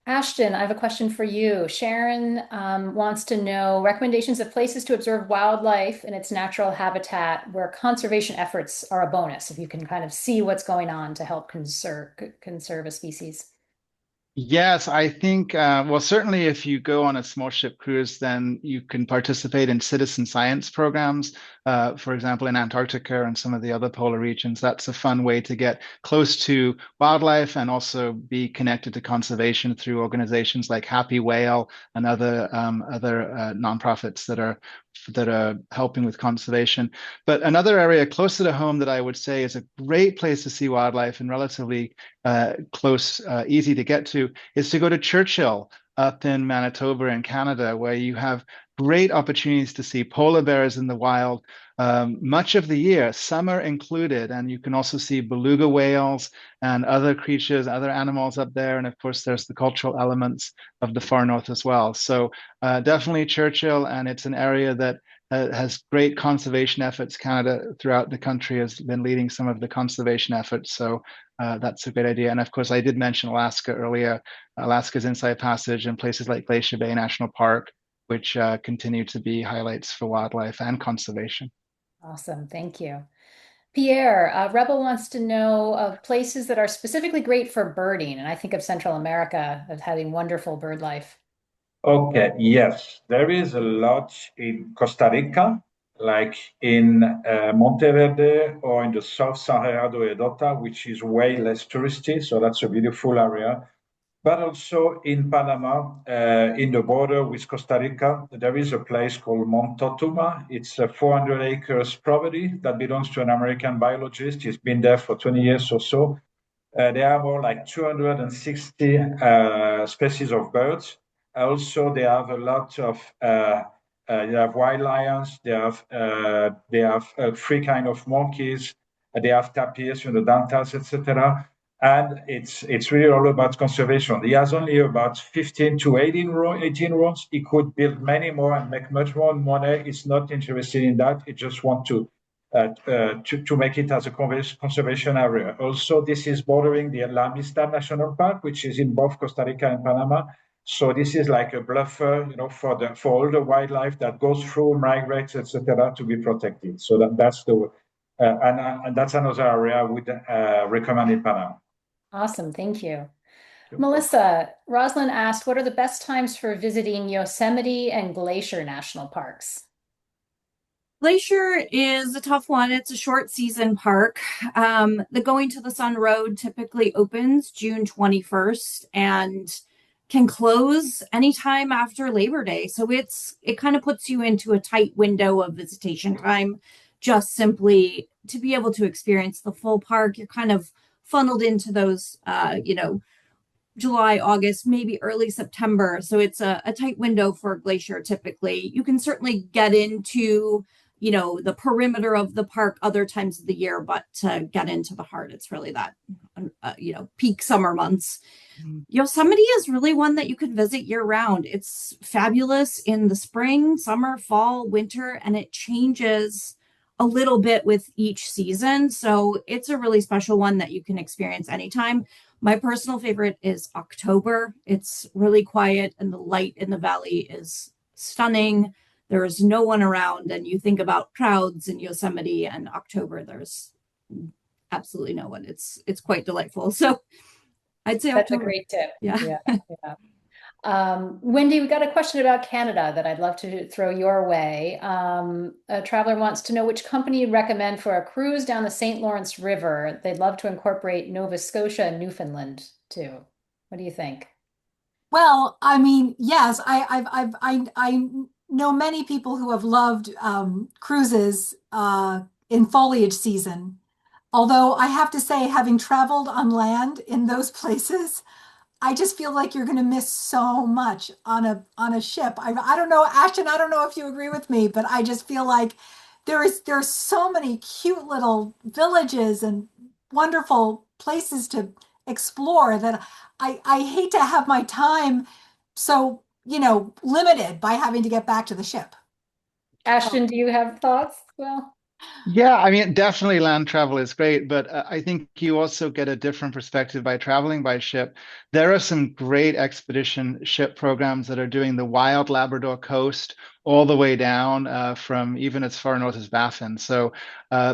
Ashton, I have a question for you. Sharon wants to know recommendations of places to observe wildlife in its natural habitat where conservation efforts are a bonus, if you can kind of see what's going on to help conserve a species. Yes, I think, well, certainly if you go on a small ship cruise, then you can participate in citizen science programs, for example, in Antarctica and some of the other polar regions. That's a fun way to get close to wildlife and also be connected to conservation through organizations like Happy Whale and other nonprofits that are helping with conservation. But another area closer to home that I would say is a great place to see wildlife and relatively close, easy to get to, is to go to Churchill up in Manitoba in Canada, where you have great opportunities to see polar bears in the wild much of the year, summer included. And you can also see beluga whales and other creatures, other animals up there. And of course, there's the cultural elements of the far north as well. So definitely Churchill, and it's an area that has great conservation efforts. Canada throughout the country has been leading some of the conservation efforts. So that's a great idea. And of course, I did mention Alaska earlier, Alaska's Inside Passage and places like Glacier Bay National Park, which continue to be highlights for wildlife and conservation. Awesome. Thank you. Pierre, Rebel wants to know of places that are specifically great for birding. And I think of Central America as having wonderful bird life. Okay, yes, there is a lot in Costa Rica, like in Monteverde or in the South Sahara do Edota, which is way less touristy. So that's a beautiful area. But also in Panama, in the border with Costa Rica, there is a place called Montotuma. It's a 400 acres property that belongs to an American biologist. He's been there for 20 years or so. There are more like 260 species of birds. Also, they have a lot of they have wild lions. They have three kind of monkeys. They have tapirs, dantas, etc. And it's really all about conservation. He has only about 15 to 18 rows. He could build many more and make much more money. He's not interested in that. He just wants to make it as a conservation area. Also, this is bordering the La Amistad National Park, which is in both Costa Rica and Panama. So this is like a buffer, for all the wildlife that goes through, migrates, etc., to be protected. So that's the and that's another area I would recommend in Panama. Awesome. Thank you. Melissa, Rosalind asked, what are the best times for visiting Yosemite and Glacier National Parks? Glacier is a tough one. It's a short season park. The Going to the Sun Road typically opens June 21st and can close anytime after Labor Day. So it kind of puts you into a tight window of visitation time, just simply to be able to experience the full park. You're kind of funneled into those, July, August, maybe early September. So it's a tight window for Glacier typically. You can certainly get into, the perimeter of the park other times of the year, but to get into the heart, it's really that, peak summer months. Yosemite is really one that you could visit year round. It's fabulous in the spring, summer, fall, winter, and it changes a little bit with each season. So it's a really special one that you can experience anytime. My personal favorite is October. It's really quiet and the light in the valley is stunning. There is no one around, and you think about crowds in Yosemite and October, there's absolutely no one. It's quite delightful. So I'd say That's October. a great tip. Yeah. Wendy, we got a question about Canada that I'd love to throw your way. A traveler wants to know which company you'd recommend for a cruise down the St. Lawrence River. They'd love to incorporate Nova Scotia and Newfoundland too. What do you think? Well, I mean, yes, I know many people who have loved cruises in foliage season. Although I have to say, having traveled on land in those places, I just feel like you're going to miss so much on a ship. I don't know, Ashton, I don't know if you agree with me, but I just feel like there's so many cute little villages and wonderful places to explore that I hate to have my time so, limited by having to get back to the ship. Ashton, do you have thoughts? Well, Yeah, I mean, definitely land travel is great, but I think you also get a different perspective by traveling by ship. There are some great expedition ship programs that are doing the wild Labrador coast all the way down from even as far north as Baffin. So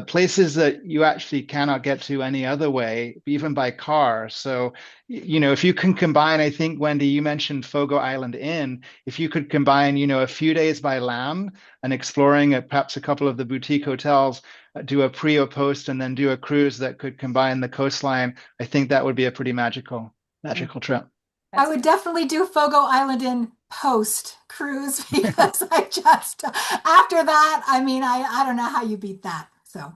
places that you actually cannot get to any other way, even by car. So, if you can combine, I think, Wendy, you mentioned Fogo Island Inn. If you could combine, a few days by land and exploring perhaps a couple of the boutique hotels, do a pre or post, and then do a cruise that could combine the coastline, I think that would be a pretty magical trip. I would definitely do Fogo Island in post cruise because I just after that, I mean, I don't know how you beat that. So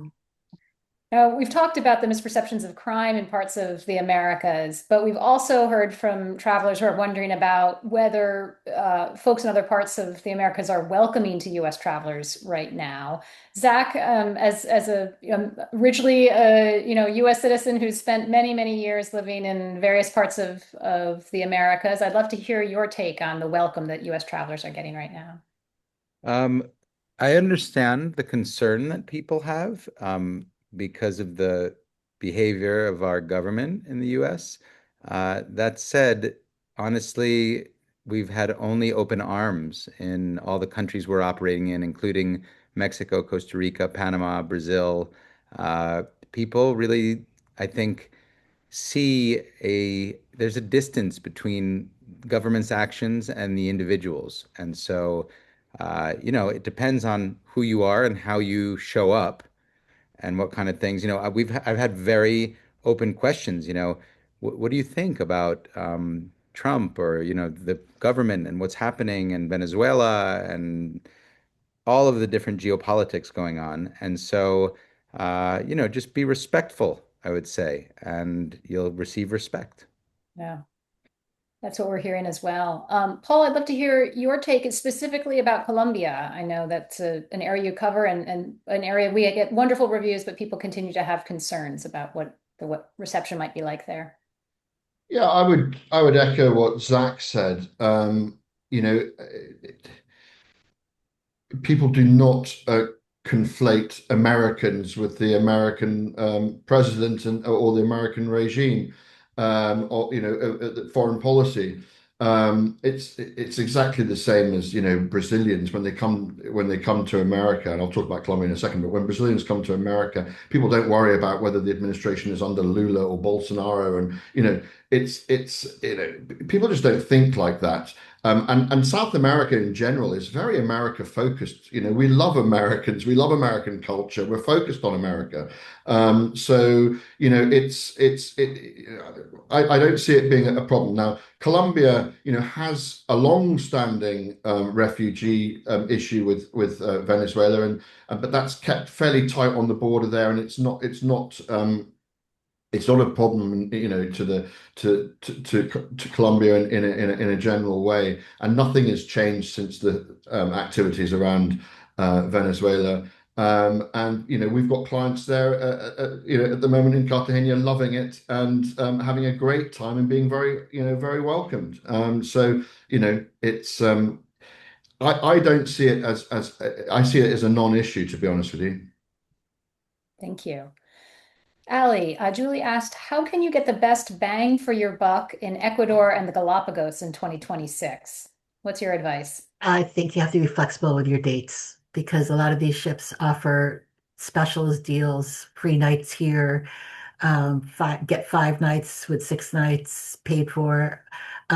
we've talked about the misperceptions of crime in parts of the Americas, but we've also heard from travelers who are wondering about whether folks in other parts of the Americas are welcoming to U.S. travelers right now. Zach, as a originally U.S. citizen who's spent many, many years living in various parts of the Americas, I'd love to hear your take on the welcome that U.S. travelers are getting right now. I understand the concern that people have because of the behavior of our government in the US. That said, honestly, we've had only open arms in all the countries we're operating in, including Mexico, Costa Rica, Panama, Brazil. Uh, People really, I think, see there's a distance between government's actions and the individuals. And so, it depends on who you are and how you show up and what kind of things, I've had very open questions, what do you think about Trump or, the government and what's happening in Venezuela and all of the different geopolitics going on. And so, just be respectful, I would say, and you'll receive respect. Yeah. That's what we're hearing as well. Paul, I'd love to hear your take specifically about Colombia. I know that's an area you cover and an area we get wonderful reviews, but people continue to have concerns about what reception might be like there. Yeah, I would echo what Zach said. You know, people do not conflate Americans with the American president and or the American regime, or foreign policy. It's exactly the same as Brazilians when they come to America, and I'll talk about Colombia in a second. But when Brazilians come to America, people don't worry about whether the administration is under Lula or Bolsonaro, and people just don't think like that. And South America in general is very America focused. We love Americans. We love American culture. We're focused on America. So I don't see it being a problem. Now, Colombia, has a long-standing refugee issue with Venezuela, but that's kept fairly tight on the border there, and it's not a problem, to Colombia in a general way, and nothing has changed since the activities around Venezuela. And we've got clients there, at the moment in Cartagena, loving it and having a great time and being very welcomed. So it's I don't see it as I see it as a non-issue, to be honest with you. Thank you. Ali, Julie asked, how can you get the best bang for your buck in Ecuador and the Galapagos in 2026? What's your advice? I think you have to be flexible with your dates because a lot of these ships offer specials, deals, free nights here, get 5 nights with 6 nights paid for.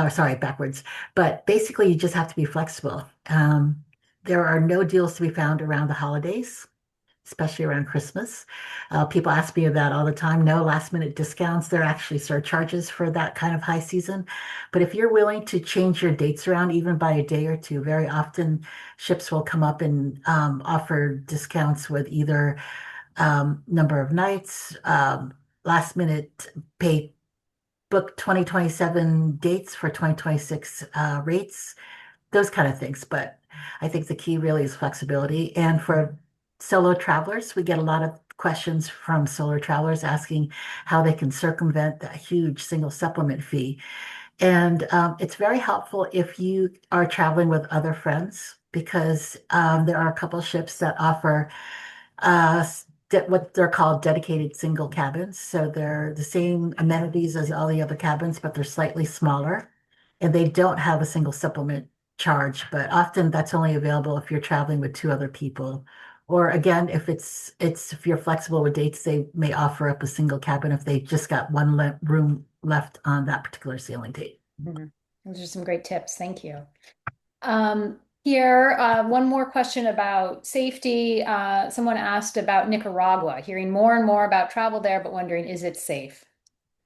Sorry, backwards. But basically, you just have to be flexible. There are no deals to be found around the holidays, especially around Christmas. People ask me that all the time. No last minute discounts. There are actually surcharges for that kind of high season. But if you're willing to change your dates around, even by a day or two, very often ships will come up and offer discounts with either number of nights, last minute pay, book 2027 dates for 2026 rates, those kind of things. But I think the key really is flexibility. And for solo travelers, we get a lot of questions from solo travelers asking how they can circumvent that huge single supplement fee. And it's very helpful if you are traveling with other friends because there are a couple of ships that offer uh, what they're called dedicated single cabins. So they're the same amenities as all the other cabins, but they're slightly smaller. And they don't have a single supplement charge, but often that's only available if you're traveling with two other people. Or again, if you're flexible with dates, they may offer up a single cabin if they just got one room left on that particular sailing date. Mhm. Those are some great tips. Thank you. Here, one more question about safety. Someone asked about Nicaragua, hearing more and more about travel there, but wondering, is it safe?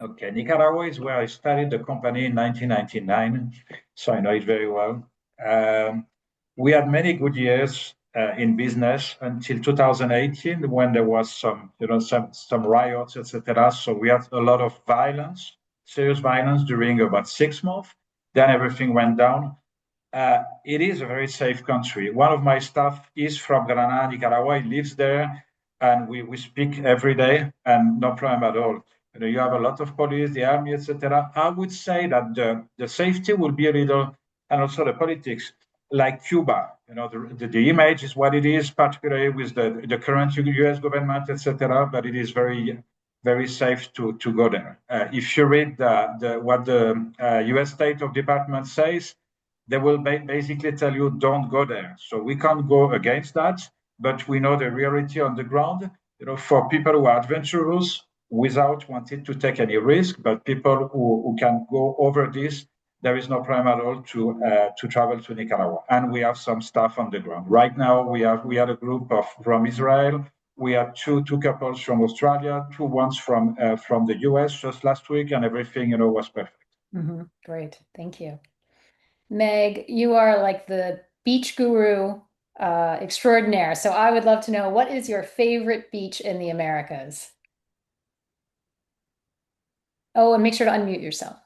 Okay, Nicaragua is where I started the company in 1999, so I know it very well. We had many good years in business until 2018, when there was some riots, etc. So we had a lot of violence, serious violence during about 6 months. Then everything went down. It is a very safe country. One of my staff is from Granada, Nicaragua. He lives there, and we speak every day, and no problem at all. You have a lot of police, the army, etc. I would say that the safety will be a little, and also the politics, like Cuba. The image is what it is, particularly with the current US government, etc. But it is very, very safe to go there. If you read what the US State of Department says, they will basically tell you don't go there. So we can't go against that, but we know the reality on the ground. For people who are adventurous without wanting to take any risk, but people who can go over this, there is no problem at all to travel to Nicaragua. And we have some staff on the ground. Right now, we had a group from Israel. We had two couples from Australia, two ones from the US just last week, and everything was perfect. Great, thank you. Meg, you are like the beach guru extraordinaire. So I would love to know, what is your favorite beach in the Americas? Oh, and make sure to unmute yourself.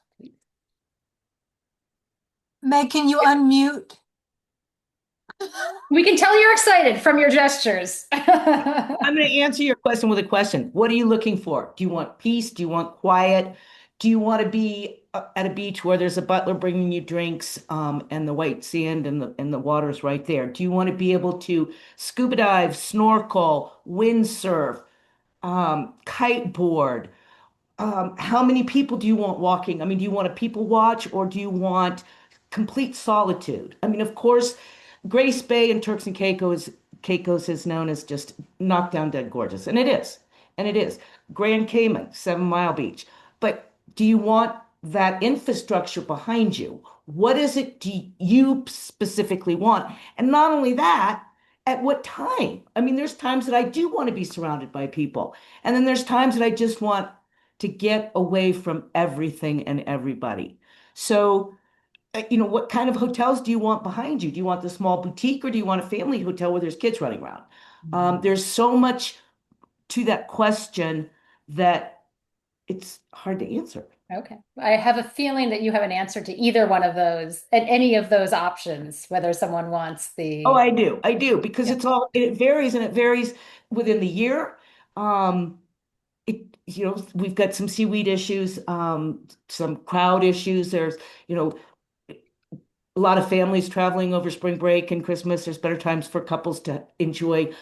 Meg, can you unmute? We can tell you're excited from your gestures. I'm going to answer your question with a question. What are you looking for? Do you want peace? Do you want quiet? Do you want to be at a beach where there's a butler bringing you drinks, and the white sand and the water's right there? Do you want to be able to scuba dive, snorkel, windsurf, kiteboard? How many people do you want walking? I mean, do you want a people watch or do you want complete solitude? I mean, of course, Grace Bay and Turks and Caicos is known as just knockdown dead gorgeous, and it is, and it is. Grand Cayman, 7 Mile Beach, but do you want that infrastructure behind you? What is it do you specifically want? And not only that, at what time? I mean, there's times that I do want to be surrounded by people, and then there's times that I just want to get away from everything and everybody. So, what kind of hotels do you want behind you? Do you want the small boutique or do you want a family hotel where there's kids running around? There's so much to that question that it's hard to answer. Okay. I have a feeling that you have an answer to either one of those, and any of those options, whether someone wants the. Oh, I do, because Yeah. it varies, and it varies within the year. We've got some seaweed issues, some crowd issues. There's, a lot of families traveling over spring break and Christmas. There's better times for couples to enjoy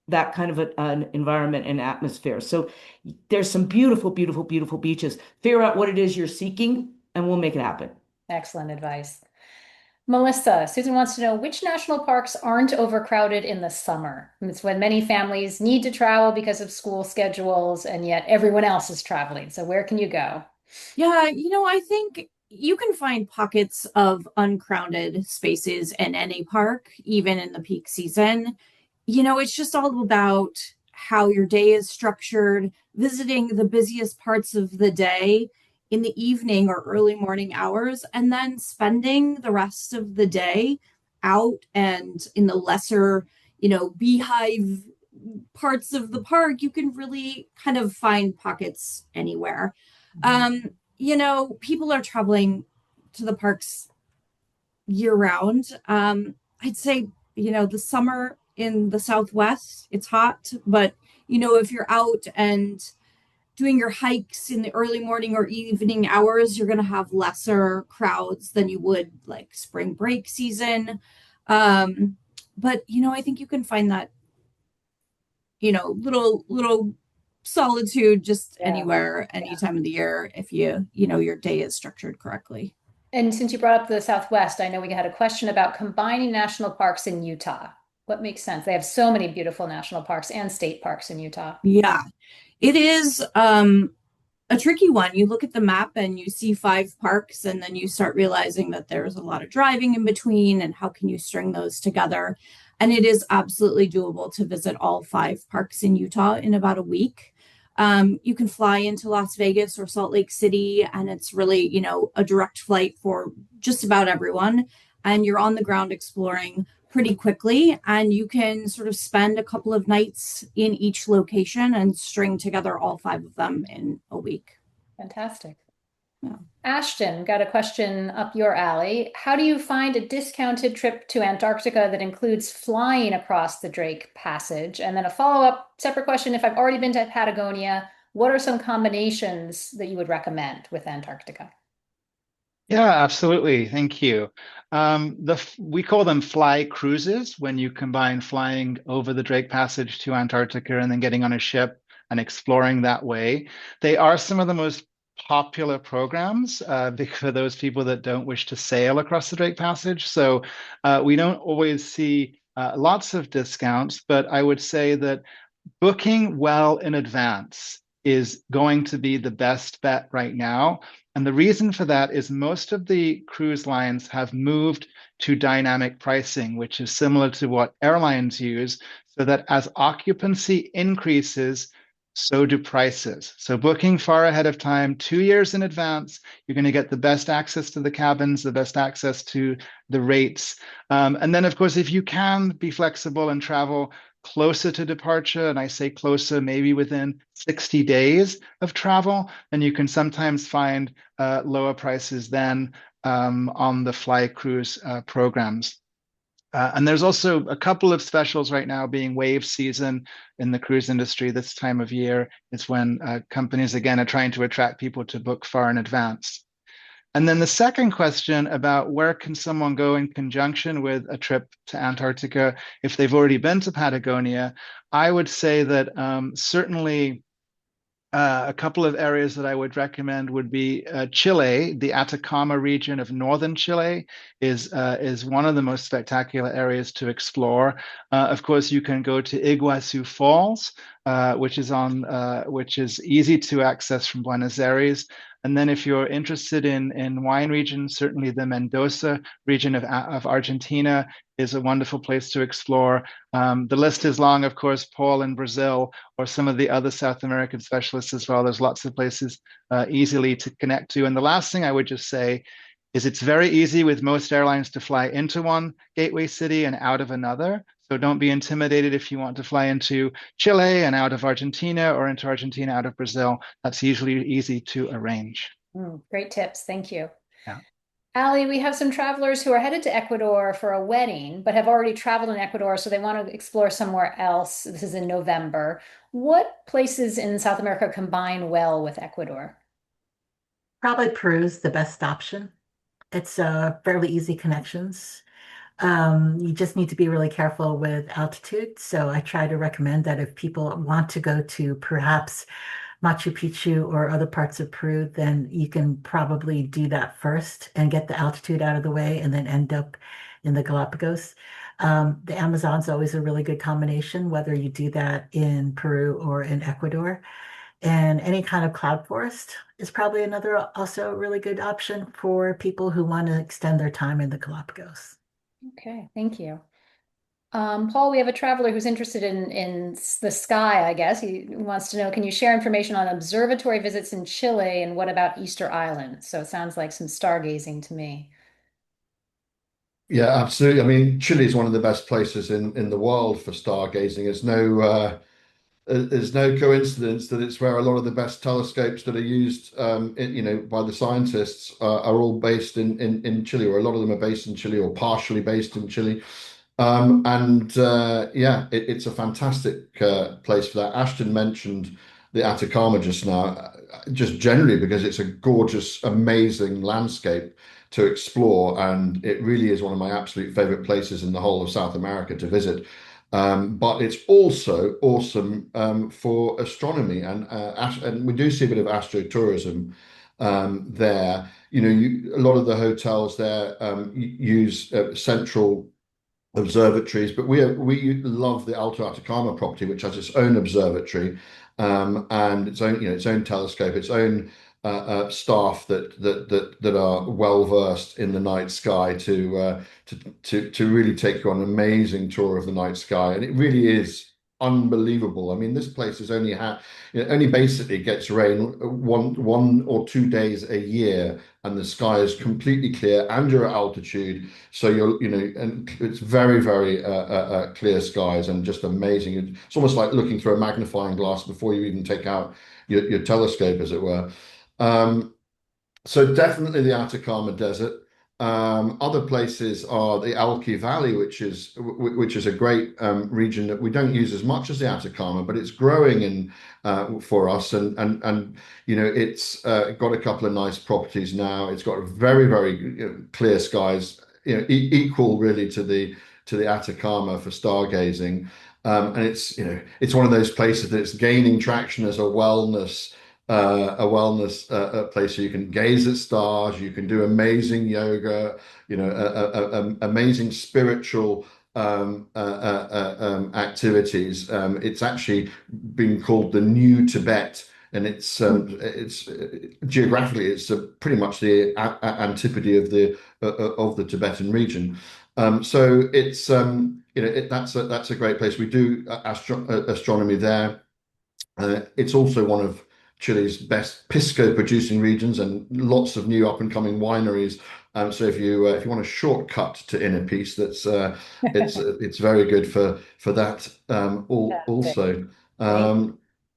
that kind of an environment and atmosphere. So there's some beautiful, beautiful, beautiful beaches. Figure out what it is you're seeking, and we'll make it happen. Excellent advice. Melissa, Susan wants to know, which national parks aren't overcrowded in the summer? It's when many families need to travel because of school schedules, and yet everyone else is traveling. So where can you go? Yeah, I think you can find pockets of uncrowded spaces in any park, even in the peak season. It's just all about how your day is structured, visiting the busiest parts of the day in the evening or early morning hours, and then spending the rest of the day out and in the lesser, beehive parts of the park. You can really kind of find pockets anywhere. People are traveling to the parks year round. I'd say, the summer in the Southwest, it's hot, but, if you're out and doing your hikes in the early morning or evening hours, you're going to have lesser crowds than you would like spring break season. But, I think you can find that, little solitude just anywhere, any time of the year, if your day is structured correctly. And since you brought up the Southwest, I know we had a question about combining national parks in Utah. What makes sense? They have so many beautiful national parks and state parks in Utah. Yeah, it is a tricky one. You look at the map and you see 5 parks, and then you start realizing that there's a lot of driving in between, and how can you string those together? And it is absolutely doable to visit all 5 parks in Utah in about a week. You can fly into Las Vegas or Salt Lake City, and it's really, a direct flight for just about everyone. And you're on the ground exploring pretty quickly, and you can sort of spend a couple of nights in each location and string together all 5 of them in a week. Fantastic. Yeah. Ashton, got a question up your alley. How do you find a discounted trip to Antarctica that includes flying across the Drake Passage? And then a follow-up separate question, if I've already been to Patagonia, what are some combinations that you would recommend with Antarctica? Yeah, absolutely. Thank you. We call them fly cruises when you combine flying over the Drake Passage to Antarctica and then getting on a ship and exploring that way. They are some of the most popular programs for those people that don't wish to sail across the Drake Passage. So we don't always see lots of discounts, but I would say that booking well in advance is going to be the best bet right now. And the reason for that is most of the cruise lines have moved to dynamic pricing, which is similar to what airlines use, so that as occupancy increases, so do prices. So booking far ahead of time, 2 years in advance, you're going to get the best access to the cabins, the best access to the rates. And then, of course, if you can be flexible and travel closer to departure, and I say closer, maybe within 60 days of travel, then you can sometimes find lower prices than on the fly cruise programs. And there's also a couple of specials right now being wave season in the cruise industry. This time of year is when companies, again, are trying to attract people to book far in advance. And then the second question about where can someone go in conjunction with a trip to Antarctica if they've already been to Patagonia, I would say that certainly a couple of areas that I would recommend would be Chile. The Atacama region of northern Chile is one of the most spectacular areas to explore. Of course, you can go to Iguazu Falls, which is easy to access from Buenos Aires. And then if you're interested in wine regions, certainly the Mendoza region of Argentina is a wonderful place to explore. The list is long, of course, Paul in Brazil, or some of the other South American specialists as well. There's lots of places easily to connect to. And the last thing I would just say is it's very easy with most airlines to fly into one gateway city and out of another. So don't be intimidated if you want to fly into Chile and out of Argentina, or into Argentina out of Brazil. That's usually easy to arrange. Great tips. Thank you. Yeah. Ali, we have some travelers who are headed to Ecuador for a wedding, but have already traveled in Ecuador, so they want to explore somewhere else. This is in November. What places in South America combine well with Ecuador? Probably Peru's the best option. It's fairly easy connections. You just need to be really careful with altitude. So I try to recommend that if people want to go to perhaps Machu Picchu or other parts of Peru, then you can probably do that first and get the altitude out of the way and then end up in the Galapagos. The Amazon's always a really good combination, whether you do that in Peru or in Ecuador. And any kind of cloud forest is probably another also really good option for people who want to extend their time in the Galapagos. Okay, thank you. Paul, we have a traveler who's interested in the sky, I guess. He wants to know, can you share information on observatory visits in Chile, and what about Easter Island? So it sounds like some stargazing to me. Yeah, absolutely. I mean, Chile is one of the best places in the world for stargazing. There's no coincidence that it's where a lot of the best telescopes that are used, by the scientists are all based in Chile, or a lot of them are based in Chile or partially based in Chile. It's a fantastic place for that. Ashton mentioned the Atacama just now, just generally because it's a gorgeous, amazing landscape to explore, and it really is one of my absolute favorite places in the whole of South America to visit. But it's also awesome for astronomy, and we do see a bit of astrotourism there. A lot of the hotels there use central observatories, but we love the Alto Atacama property, which has its own observatory and its own telescope, its own staff that are well versed in the night sky to really take you on an amazing tour of the night sky, and it really is unbelievable. I mean, this place is only basically gets rain one or 2 days a year, and the sky is completely clear, and you're at altitude, so and it's very, very clear skies and just amazing. It's almost like looking through a magnifying glass before you even take out your telescope, as it were. So definitely the Atacama Desert. Other places are the Alki Valley, which is a great region that we don't use as much as the Atacama, but it's growing in for us, and it's got a couple of nice properties now. It's got very clear skies, equal really to the Atacama for stargazing, and it's one of those places that's gaining traction as a wellness place. So you can gaze at stars, you can do amazing yoga, amazing spiritual activities. It's actually been called the New Tibet, and it's geographically it's pretty much the antipode of the Tibetan region. So it's that's a great place. We do astronomy there. It's also one of Chile's best pisco producing regions, and lots of new up and coming wineries. So if you want a shortcut to inner peace, it's very good for that also.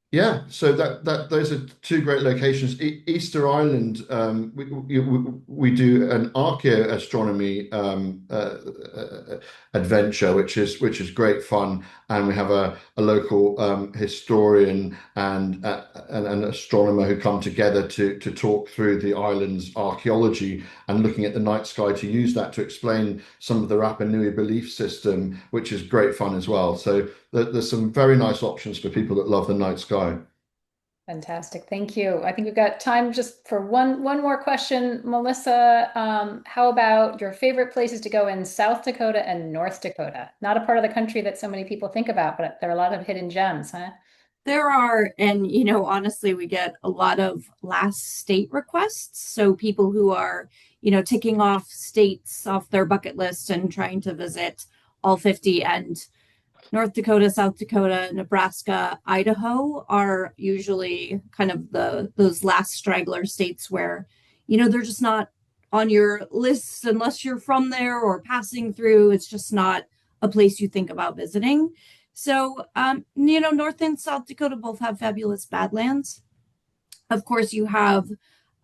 Yeah, so that those are two great locations. Easter Island, we do an archaeoastronomy adventure, which is great fun, and we have a local historian and an astronomer who come together to talk through the island's archaeology and looking at the night sky to use that to explain some of the Rapa Nui belief system, which is great fun as well. So there's some very nice options for people that love the night sky. Fantastic. Thank you. I think we've got time just for one more question. Melissa, how about your favorite places to go in South Dakota and North Dakota? Not a part of the country that so many people think about, but there are a lot of hidden gems, huh? There are, and honestly, we get a lot of last state requests. So people who are, ticking off states off their bucket list and trying to visit all 50, and North Dakota, South Dakota, Nebraska, Idaho are usually kind of those last straggler states where, they're just not on your list unless you're from there or passing through. It's just not a place you think about visiting. So, North and South Dakota both have fabulous badlands. Of course, you have,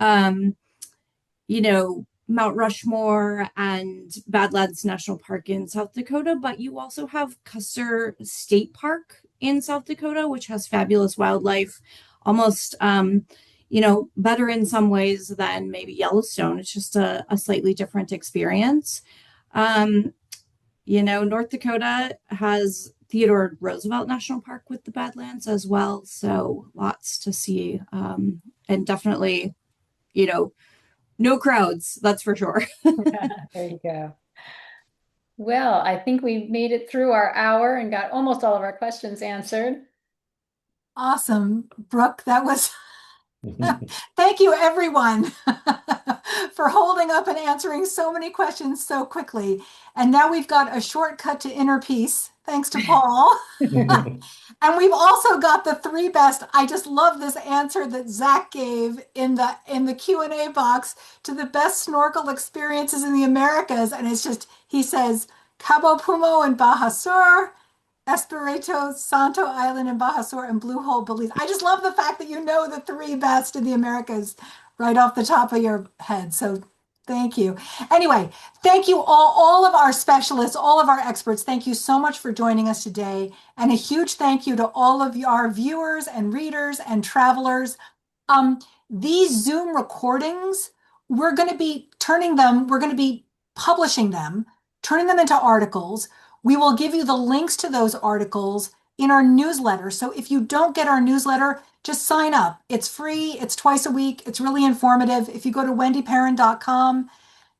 um, Mount Rushmore and Badlands National Park in South Dakota, but you also have Custer State Park in South Dakota, which has fabulous wildlife, almost, better in some ways than maybe Yellowstone. It's just a slightly different experience. North Dakota has Theodore Roosevelt National Park with the Badlands as well. So lots to see. And definitely, no crowds, that's for sure. There you go. Well, I think we made it through our hour and got almost all of our questions answered. Awesome, Brooke. That was thank you, everyone, for holding up and answering so many questions so quickly. And now we've got a shortcut to inner peace, thanks to Paul. And we've also got the three best. I just love this answer that Zach gave in the Q&A box to the best snorkel experiences in the Americas. And it's just, he says, Cabo Pumo and Baja Sur, Espiritu Santo Island in Baja Sur, and Blue Hole, Belize. I just love the fact that you know the three best in the Americas right off the top of your head. So thank you. Anyway, thank you all of our specialists, all of our experts. Thank you so much for joining us today. And a huge thank you to all of our viewers and readers and travelers. These Zoom recordings, we're going to be publishing them, turning them into articles. We will give you the links to those articles in our newsletter. So if you don't get our newsletter, just sign up. It's free. It's twice a week. It's really informative. If you go to WendyPerrin.com,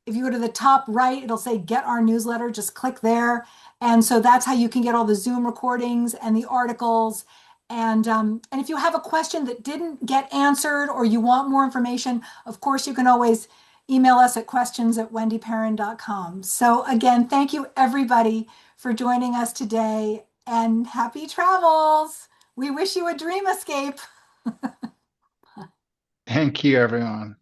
if you go to the top right, it'll say get our newsletter. Just click there. And so that's how you can get all the Zoom recordings and the articles. And if you have a question that didn't get answered or you want more information, of course, you can always email us at questions@WendyPerrin.com. So again, thank you everybody for joining us today, and happy travels. We wish you a dream escape. Thank you, everyone.